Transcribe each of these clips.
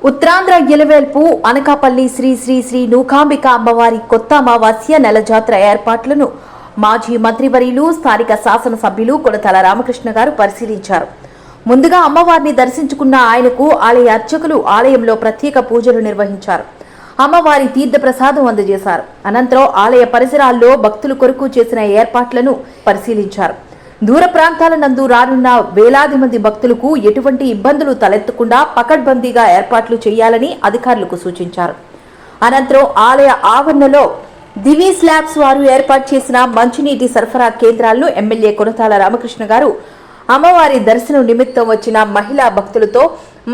ఉత్తరాంధ్ర ఎలవేల్పు అనకాపల్లి శ్రీ శ్రీ శ్రీ నూకాంబిక అమ్మవారి కొత్త అమావాస్య నెల జాతర ఏర్పాట్లను మాజీ మంత్రివర్యులు స్థానిక శాసనసభ్యులు కొనతాల రామకృష్ణ గారు పరిశీలించారు. ముందుగా అమ్మవారిని దర్శించుకున్న ఆయనకు ఆలయ అర్చకులు ఆలయంలో ప్రత్యేక పూజలు నిర్వహించారు. అమ్మవారి తీర్థ ప్రసాదం అందజేశారు. అనంతరం ఆలయ పరిసరాల్లో భక్తుల కొరకు చేసిన ఏర్పాట్లను పరిశీలించారు. దూర ప్రాంతాల నందు రానున్న వేలాది మంది భక్తులకు ఎటువంటి ఇబ్బందులు తలెత్తకుండా పకడ్బందీగా ఏర్పాట్లు చేయాలని అధికారులకు సూచించారు. అనంతరం ఆలయ ఆవరణలో దివి స్లాబ్స్ వారు ఏర్పాటు చేసిన మంచినీటి సరఫరా కేంద్రాలను ఎమ్మెల్యే కొనతాల రామకృష్ణ గారు అమ్మవారి దర్శనం నిమిత్తం వచ్చిన మహిళా భక్తులతో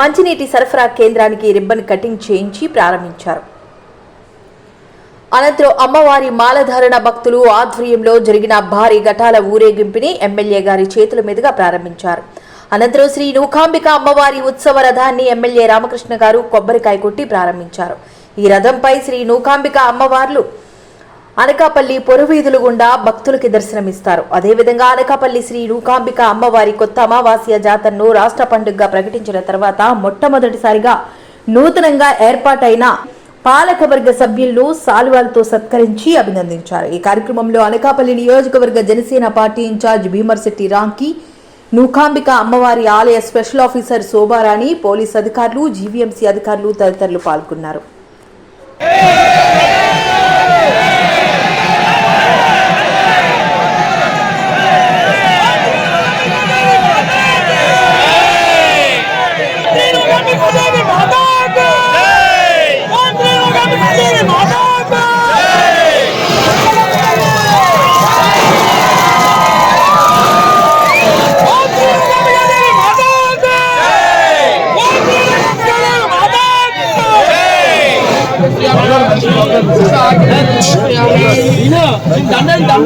మంచినీటి సరఫరా కేంద్రానికి రిబ్బన్ కటింగ్ చేయించి ప్రారంభించారు. అనంతరం అమ్మవారి మాలధారణ భక్తులు ఆధ్వర్యంలో జరిగిన భారీ ఘటాల ఊరేగింపుని ఎమ్మెల్యే గారి చేతుల మీదుగా ప్రారంభించారు. అనంతరం శ్రీ నూకాంబిక అమ్మవారి ఉత్సవ రథాన్ని ఎమ్మెల్యే రామకృష్ణ గారు కొబ్బరికాయ కొట్టి ప్రారంభించారు. ఈ రథంపై శ్రీ నూకాంబిక అమ్మవార్లు అనకాపల్లి పొరువీధులు గుండా భక్తులకి దర్శనమిస్తారు. అదేవిధంగా అనకాపల్లి శ్రీ నూకాంబిక అమ్మవారి కొత్త అమావాస్య జాతరను రాష్ట్ర పండుగగా ప్రకటించిన తర్వాత మొట్టమొదటిసారిగా నూతనంగా ఏర్పాటైన పాలకవర్గ సభ్యులను సాల్వాలతో సత్కరించి అభినందించారు. ఈ కార్యక్రమంలో అనకాపల్లి నియోజకవర్గ జనసేన పార్టీ ఇన్ఛార్జ్ భీమర్శెట్టి రాంకి, నూకాంబిక అమ్మవారి ఆలయ స్పెషల్ ఆఫీసర్ శోభారాణి, పోలీస్ అధికారులు, జీవీఎంసీ అధికారులు తదితరులు పాల్గొన్నారు. Dandan